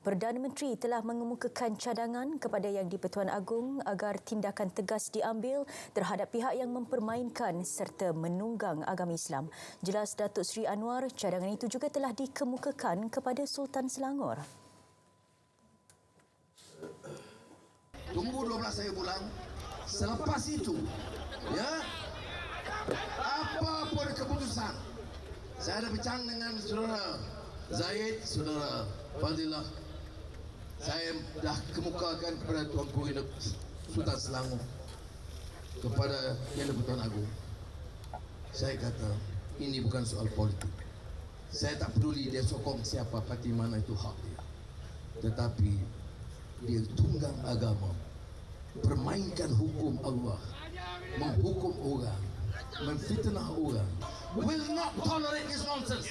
Perdana Menteri telah mengemukakan cadangan kepada Yang di-Pertuan Agong agar tindakan tegas diambil terhadap pihak yang mempermainkan serta menunggang agama Islam. Jelas Datuk Seri Anwar, cadangan itu juga telah dikemukakan kepada Sultan Selangor. Tunggu 12 hari bulan. Selepas itu, ya, apa pun keputusan. Saya ada bincang dengan saudara Zaid, saudara Fadilah. Saya dah kemukakan kepada Tuanku Sultan Selangor, kepada Yang di-Pertuan Agong. Saya kata, ini bukan soal politik. Saya tak peduli dia sokong siapa, parti mana, itu hak dia. Tetapi dia tunggang agama, permainkan hukum Allah, menghukum orang, memfitnah orang. Will not tolerate this nonsense.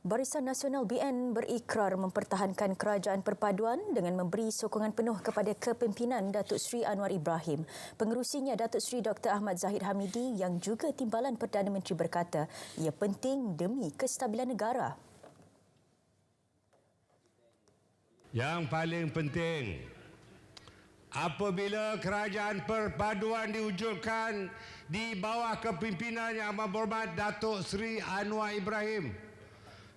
Barisan Nasional BN berikrar mempertahankan kerajaan perpaduan dengan memberi sokongan penuh kepada kepimpinan Datuk Seri Anwar Ibrahim. Pengerusinya Datuk Seri Dr. Ahmad Zahid Hamidi yang juga timbalan Perdana Menteri berkata, ia penting demi kestabilan negara. Yang paling penting, apabila kerajaan perpaduan diwujudkan di bawah kepimpinan Yang Amat Berhormat Datuk Seri Anwar Ibrahim,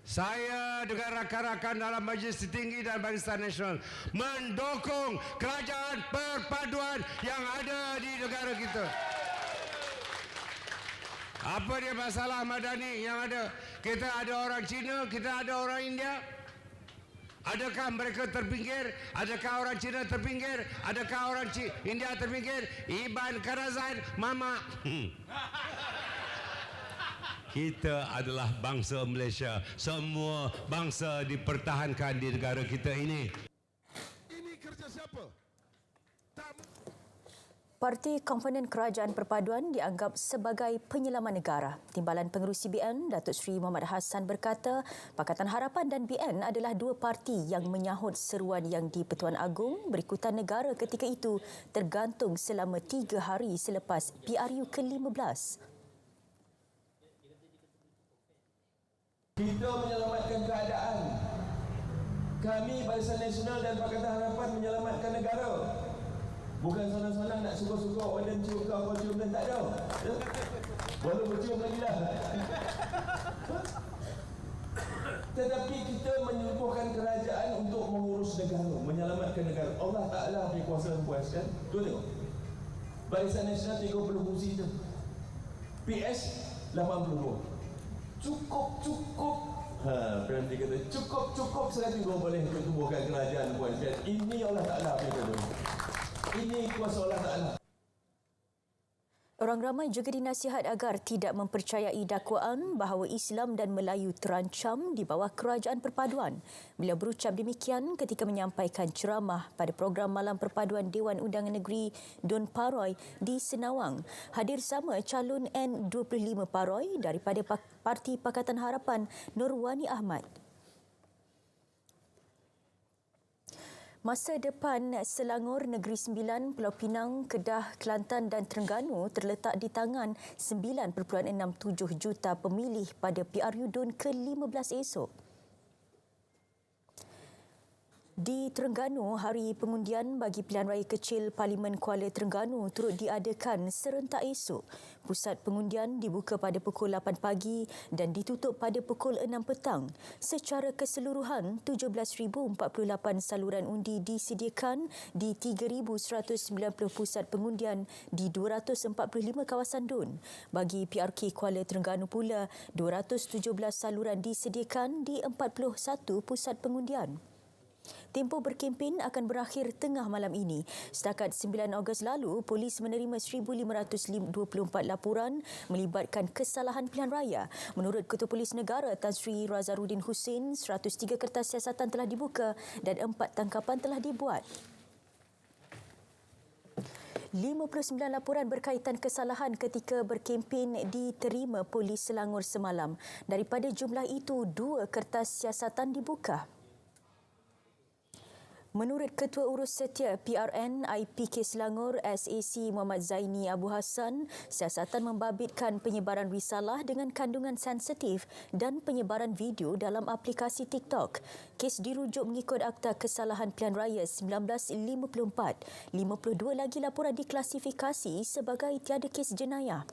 saya dengan rakan-rakan dalam Majlis Tertinggi dan Barisan Nasional mendukung kerajaan perpaduan yang ada di negara kita. Apa dia masalah madani yang ada? Kita ada orang Cina, kita ada orang India. Adakah mereka terpinggir? Adakah orang Cina terpinggir? Adakah orang India terpinggir? Iban Karazan, Mama. Kita adalah bangsa Malaysia. Semua bangsa dipertahankan di negara kita ini. Ini kerja siapa? Parti Komponen Kerajaan Perpaduan dianggap sebagai penyelamat negara. Timbalan Pengerusi BN, Datuk Seri Muhammad Hassan berkata, Pakatan Harapan dan BN adalah dua parti yang menyahut seruan Yang di-Pertuan Agong berikutan negara ketika itu tergantung selama 3 hari selepas PRU ke-15. Kita menyelamatkan keadaan. Kami Barisan Nasional dan Pakatan Harapan menyelamatkan negara. Bukan senang-senang nak suka-suka orang cium kau cium dan tak ada. Baru bercium lagi lah. Tetapi kita menyembuhkan kerajaan untuk mengurus negara, menyelamatkan negara. Allah Ta'ala punya kuasa dan puaskan. Tuan tengok. Barisan Nasional 30 kursi je. PS 82. Cukup. Berhenti kata cukup selagi kau boleh tumbuhkan kerajaan puaskan. Ini Allah Ta'ala punya tu. Ini kuasa Allah Ta'ala. Orang ramai juga dinasihat agar tidak mempercayai dakwaan bahawa Islam dan Melayu terancam di bawah kerajaan perpaduan. Beliau berucap demikian ketika menyampaikan ceramah pada program Malam Perpaduan Dewan Undangan Negeri Dun Paroi di Senawang. Hadir sama calon N25 Paroi daripada Parti Pakatan Harapan Nurwani Ahmad. Masa depan Selangor, Negeri Sembilan, Pulau Pinang, Kedah, Kelantan dan Terengganu terletak di tangan 9.67 juta pemilih pada PRU DUN ke-15 esok. Di Terengganu, hari pengundian bagi pilihan raya kecil Parlimen Kuala Terengganu turut diadakan serentak esok. Pusat pengundian dibuka pada pukul 8 pagi dan ditutup pada pukul 6 petang. Secara keseluruhan, 17,048 saluran undi disediakan di 3,190 pusat pengundian di 245 kawasan DUN. Bagi PRK Kuala Terengganu pula, 217 saluran disediakan di 41 pusat pengundian. Tempoh berkempen akan berakhir tengah malam ini. Setakat 9 Ogos lalu, polis menerima 1,524 laporan melibatkan kesalahan pilihan raya. Menurut Ketua Polis Negara Tan Sri Razarudin Hussein, 103 kertas siasatan telah dibuka dan 4 tangkapan telah dibuat. 59 laporan berkaitan kesalahan ketika berkempen diterima Polis Selangor semalam. Daripada jumlah itu, 2 kertas siasatan dibuka. Menurut Ketua Urus Setia PRN IPK Selangor SAC Muhammad Zaini Abu Hassan, siasatan membabitkan penyebaran risalah dengan kandungan sensitif dan penyebaran video dalam aplikasi TikTok. Kes dirujuk mengikut Akta Kesalahan Pilihan Raya 1954. 52 lagi laporan diklasifikasi sebagai tiada kes jenayah.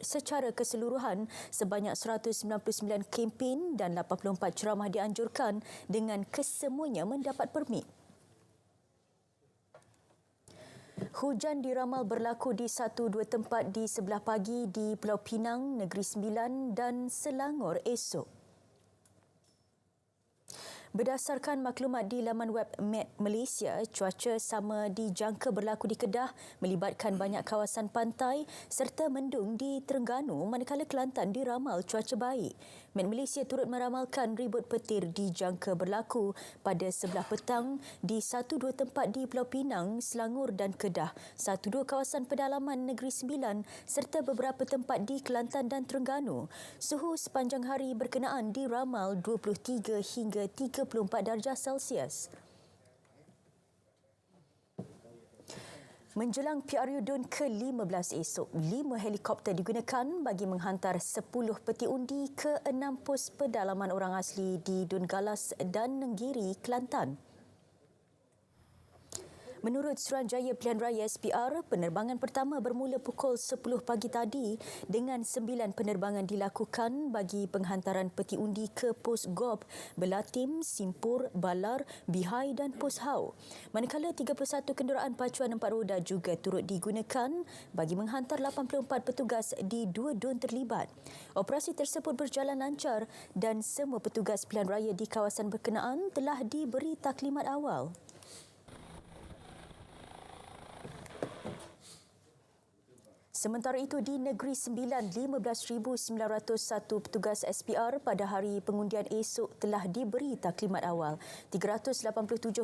Secara keseluruhan, sebanyak 199 kempen dan 84 ceramah dianjurkan dengan kesemuanya mendapat permit. Hujan diramal berlaku di 1-2 tempat di sebelah pagi di Pulau Pinang, Negeri Sembilan dan Selangor esok. Berdasarkan maklumat di laman web Met Malaysia, cuaca sama dijangka berlaku di Kedah melibatkan banyak kawasan pantai serta mendung di Terengganu, manakala Kelantan diramal cuaca baik. Met Malaysia turut meramalkan ribut petir dijangka berlaku pada sebelah petang di 1-2 tempat di Pulau Pinang, Selangor dan Kedah, 1-2 kawasan pedalaman Negeri Sembilan serta beberapa tempat di Kelantan dan Terengganu. Suhu sepanjang hari berkenaan diramal 23 hingga 34 darjah Celsius. Menjelang PRU DUN ke-15 esok, 5 helikopter digunakan bagi menghantar 10 peti undi ke 6 pos pedalaman orang asli di Dun Galas dan Nenggiri, Kelantan. Menurut Suruhanjaya Pilihan Raya SPR, penerbangan pertama bermula pukul 10 pagi tadi dengan 9 penerbangan dilakukan bagi penghantaran peti undi ke pos Gob, Belatim, Simpur, Balar, Bihai dan pos Hau. Manakala 31 kenderaan pacuan 4 roda juga turut digunakan bagi menghantar 84 petugas di 2 dun terlibat. Operasi tersebut berjalan lancar dan semua petugas pilihan raya di kawasan berkenaan telah diberi taklimat awal. Sementara itu, di Negeri Sembilan, 15,901 petugas SPR pada hari pengundian esok telah diberi taklimat awal. 387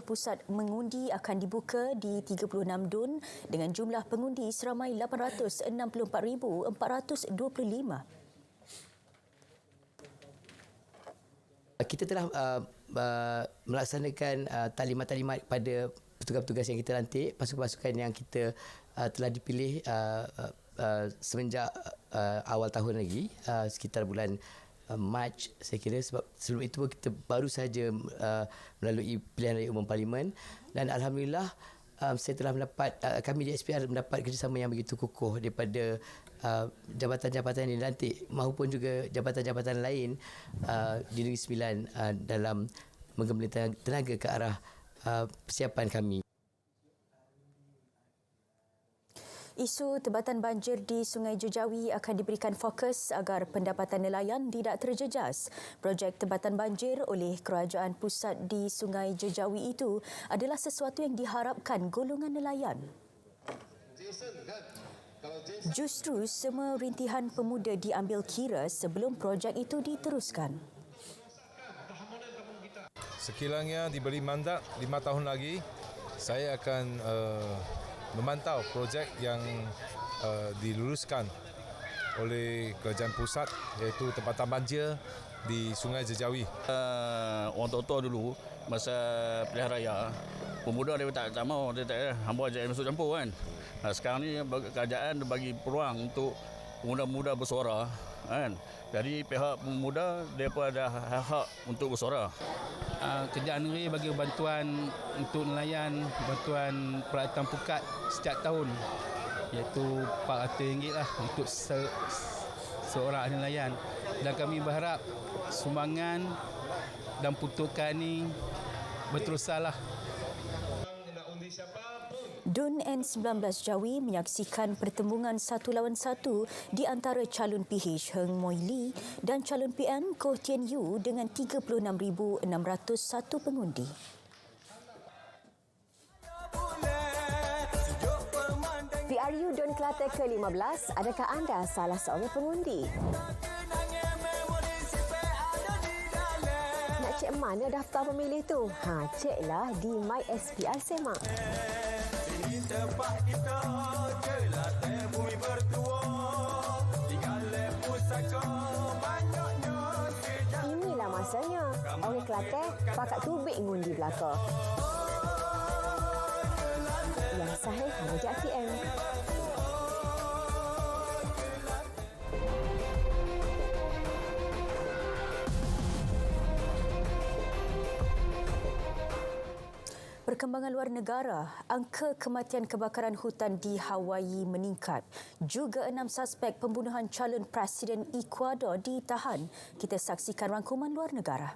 pusat mengundi akan dibuka di 36 dun dengan jumlah pengundi seramai 864,425. Kita telah melaksanakan talimat-talimat pada petugas-petugas yang kita lantik, pasukan-pasukan yang kita telah dipilih semenjak awal tahun lagi, sekitar bulan Mac saya kira, sebab sebelum itu kita baru saja melalui pilihan raya umum parlimen dan alhamdulillah saya telah mendapat, kami di SPR mendapat kerjasama yang begitu kukuh daripada jabatan-jabatan yang dilantik maupun juga jabatan-jabatan lain di Negeri Sembilan dalam menggembalakan tenaga ke arah persiapan kami. Isu tebatan banjir di Sungai Jejawi akan diberikan fokus agar pendapatan nelayan tidak terjejas. Projek tebatan banjir oleh Kerajaan Pusat di Sungai Jejawi itu adalah sesuatu yang diharapkan golongan nelayan. Justru semua rintihan pemuda diambil kira sebelum projek itu diteruskan. Sekiranya diberi mandat 5 tahun lagi, saya akan memantau projek yang diluluskan oleh Kerajaan Pusat, iaitu tempatan banjir di Sungai Jejawi. Orang tua dulu masa pilihan raya, pemuda dia tak mau, dia tak hamba ajak masuk campur kan. Sekarang ni kerajaan bagi peluang untuk pemuda-pemuda bersuara kan. Jadi pihak pemuda mereka ada hak untuk bersuara. Kerajaan negeri bagi bantuan untuk nelayan, bantuan peralatan pukat setiap tahun, iaitu RM400 lah untuk seorang nelayan. Dan kami berharap sumbangan dan peruntukan ini berterusanlah. DUN N19 Jawi menyaksikan pertembungan 1 lawan 1 di antara calon PH Heng Moi Lee dan calon PN Koh Tien Yew dengan 36,601 pengundi. PRU DUN Kelantan ke-15, adakah anda salah seorang pengundi? Nak cek mana daftar pemilih tu? Ceklah di My SPR Semak. Tempat kita Kelantan bumi bertua, tinggal pusaka banyaknya sejak. Inilah masanya. Orang Kelantan pakat tubik ngundi belaka. yang sahih hanya di RTM. Perkembangan luar negara, angka kematian kebakaran hutan di Hawaii meningkat. Juga 6 suspek pembunuhan calon Presiden Ecuador ditahan. Kita saksikan rangkuman luar negara.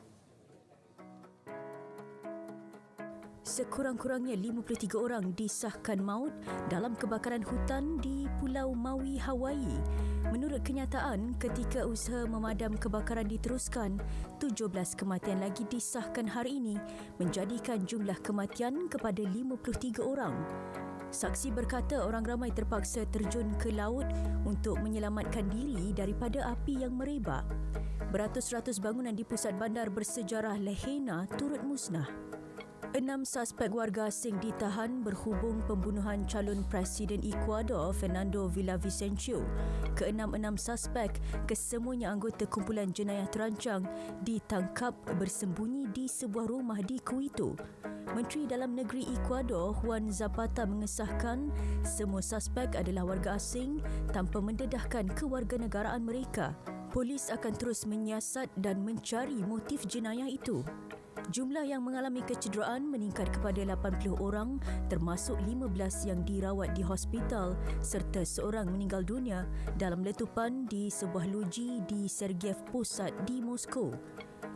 Sekurang-kurangnya 53 orang disahkan maut dalam kebakaran hutan di Pulau Maui, Hawaii. Menurut kenyataan, ketika usaha memadam kebakaran diteruskan, 17 kematian lagi disahkan hari ini, menjadikan jumlah kematian kepada 53 orang. Saksi berkata orang ramai terpaksa terjun ke laut untuk menyelamatkan diri daripada api yang merebak. Beratus-ratus bangunan di pusat bandar bersejarah Lahaina turut musnah. 6 suspek warga asing ditahan berhubung pembunuhan calon Presiden Ecuador Fernando Villavicencio. Ke-6 suspek, kesemuanya anggota kumpulan jenayah terancang, ditangkap bersembunyi di sebuah rumah di Quito. Menteri Dalam Negeri Ecuador Juan Zapata mengesahkan semua suspek adalah warga asing tanpa mendedahkan kewarganegaraan mereka. Polis akan terus menyiasat dan mencari motif jenayah itu. Jumlah yang mengalami kecederaan meningkat kepada 80 orang, termasuk 15 yang dirawat di hospital serta seorang meninggal dunia dalam letupan di sebuah loji di Sergeyev Posad di Moskow.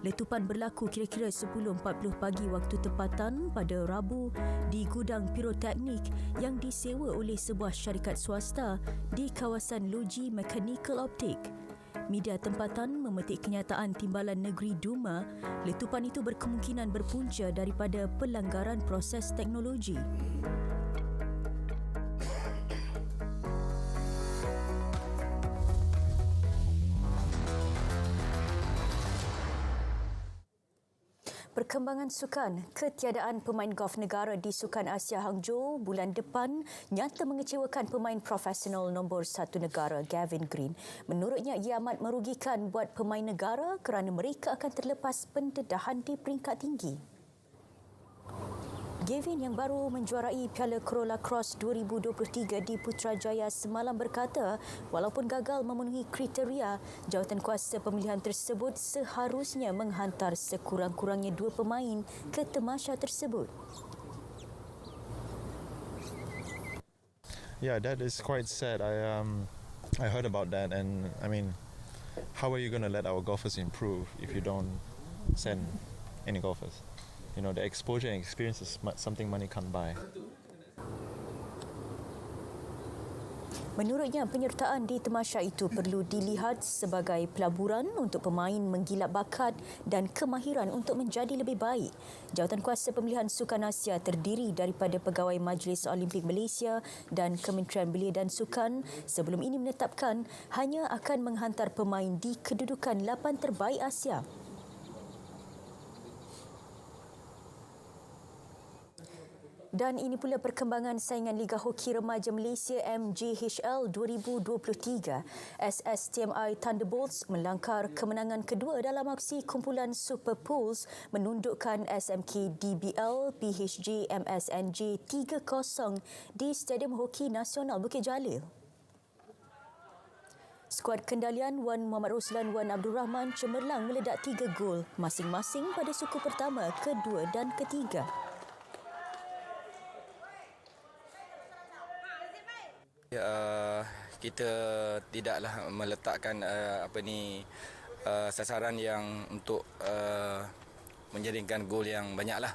Letupan berlaku kira-kira 10.40 pagi waktu tempatan pada Rabu di gudang piroteknik yang disewa oleh sebuah syarikat swasta di kawasan loji Mechanical Optic. Media tempatan memetik kenyataan Timbalan Negeri Duma, letupan itu berkemungkinan berpunca daripada pelanggaran proses teknologi. Perkembangan sukan, ketiadaan pemain golf negara di Sukan Asia Hangzhou bulan depan nyata mengecewakan pemain profesional nombor 1 negara Gavin Green. Menurutnya ia amat merugikan buat pemain negara kerana mereka akan terlepas pendedahan di peringkat tinggi. Gavin yang baru menjuarai Piala Corolla Cross 2023 di Putrajaya semalam berkata, walaupun gagal memenuhi kriteria, jawatankuasa pemilihan tersebut seharusnya menghantar sekurang-kurangnya 2 pemain ke tamasya tersebut. Yeah, that is quite sad. I heard about that, and I mean, how are you going to let our golfers improve if you don't send any golfers? You know, the exposure and experience is something money can't buy. Menurutnya, penyertaan di tamasya itu perlu dilihat sebagai pelaburan untuk pemain menggilap bakat dan kemahiran untuk menjadi lebih baik. Jawatankuasa pemilihan Sukan Asia terdiri daripada pegawai Majlis Olimpik Malaysia dan Kementerian Belia dan Sukan sebelum ini menetapkan hanya akan menghantar pemain di kedudukan 8 terbaik Asia. Dan ini pula perkembangan saingan Liga Hoki Remaja Malaysia MJHL 2023. SSTMI Thunderbolts melangkar kemenangan kedua dalam aksi kumpulan Super Pools menundukkan SMK DBL PHJ MSNJ 3-0 di Stadium Hoki Nasional Bukit Jalil. Skuad kendalian Wan Muhammad Roslan Wan Abdul Rahman cemerlang meledak 3 gol masing-masing pada suku pertama, kedua dan ketiga. Kita tidaklah meletakkan sasaran yang untuk menjadikan gol yang banyaklah.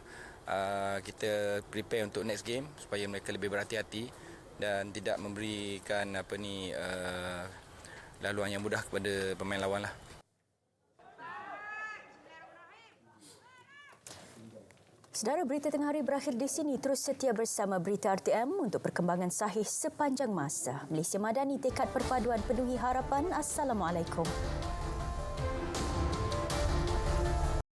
Kita prepare untuk next game supaya mereka lebih berhati-hati dan tidak memberikan laluan yang mudah kepada pemain lawan lah. Sedara, berita tengah hari berakhir di sini. Terus setia bersama Berita RTM untuk perkembangan sahih sepanjang masa. Malaysia Madani, tekad perpaduan penuhi harapan. Assalamualaikum.